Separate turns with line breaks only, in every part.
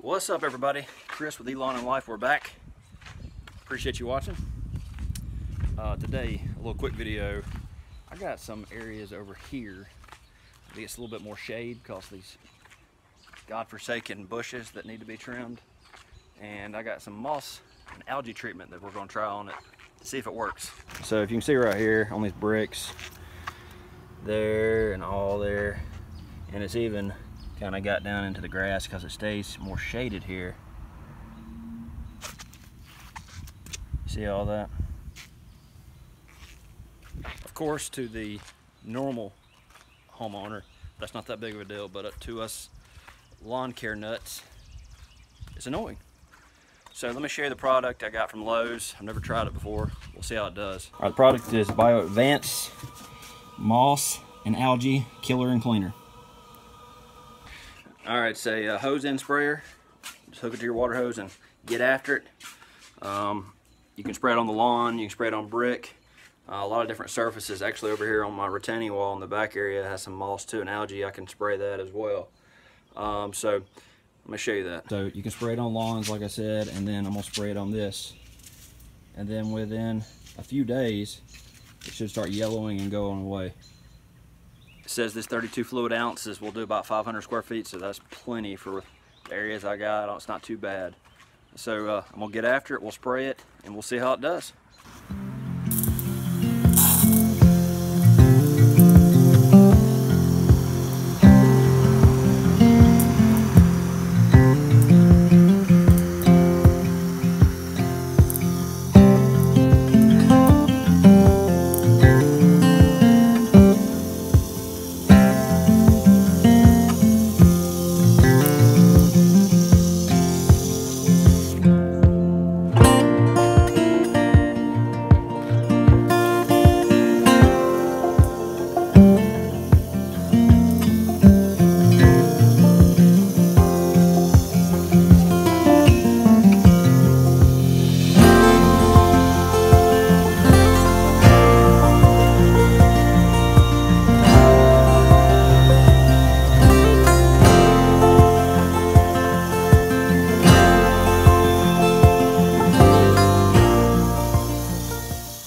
What's up, everybody? Chris with Lawn and Life. We're back. Appreciate you watching. Today, a little quick video. I got some areas over here that gets a little bit more shade because of these godforsaken bushes that need to be trimmed. And I got some moss and algae treatment that we're going to try on it to see if it works. So if you can see right here on these bricks, there and all there, and it's even kind of got down into the grass because it stays more shaded here. See all that? Of course, to the normal homeowner, that's not that big of a deal, but to us lawn care nuts, it's annoying. So let me show you the product I got from Lowe's. I've never tried it before. We'll see how it does. All right, the product is Advanced Moss and Algae Killer and Cleaner. All right, it's a hose end sprayer. Just hook it to your water hose and get after it. You can spray it on the lawn, you can spray it on brick, a lot of different surfaces. Actually, over here on my retaining wall in the back area has some moss too and algae. I can spray that as well. So let me show you that. So you can spray it on lawns, like I said, and then I'm gonna spray it on this. And then within a few days, it should start yellowing and going away. It says this 32 fluid ounces will do about 500 square feet, so that's plenty for the areas I got. It's not too bad. So I'm gonna get after it, we'll spray it, and we'll see how it does.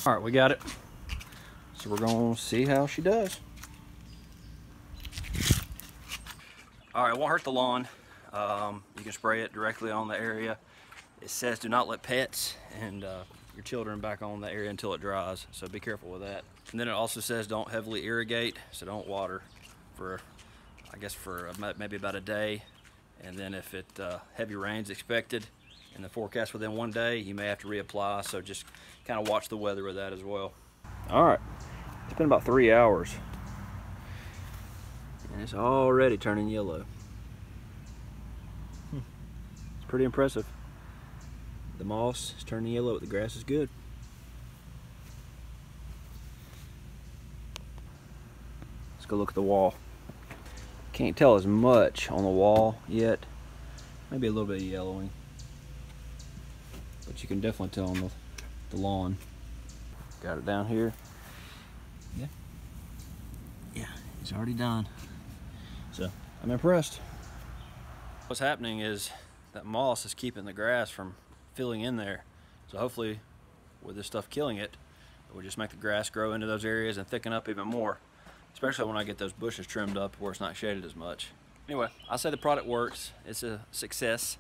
All right, we got it. So we're gonna see how she does. All right, it won't hurt the lawn. You can spray it directly on the area. It says do not let pets and your children back on the area until it dries, so be careful with that. And then it also says don't heavily irrigate, so don't water for, I guess, for maybe about a day. And then if heavy rain's expected in the forecast within 1 day, you may have to reapply, so just kind of watch the weather with that as well. All right, it's been about 3 hours and it's already turning yellow. It's pretty impressive. The moss is turning yellow, but the grass is good. Let's go look at the wall. Can't tell as much on the wall yet. Maybe a little bit of yellowing, but you can definitely tell on the lawn. Got it down here. Yeah, it's already done. So I'm impressed. What's happening is that moss is keeping the grass from filling in there. So hopefully with this stuff killing it, it will just make the grass grow into those areas and thicken up even more, especially when I get those bushes trimmed up where it's not shaded as much. Anyway, I say the product works. It's a success.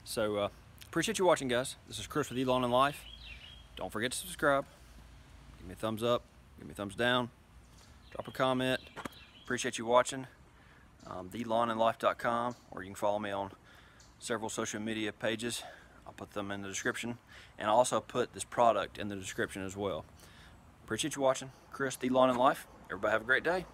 So appreciate you watching, guys. This is Chris with Lawn and Life. Don't forget to subscribe. Give me a thumbs up. Give me a thumbs down. Drop a comment. Appreciate you watching. thelawnandlife.com, or you can follow me on several social media pages. I'll put them in the description, and I'll also put this product in the description as well. Appreciate you watching. Chris, The Lawn and Life. Everybody have a great day.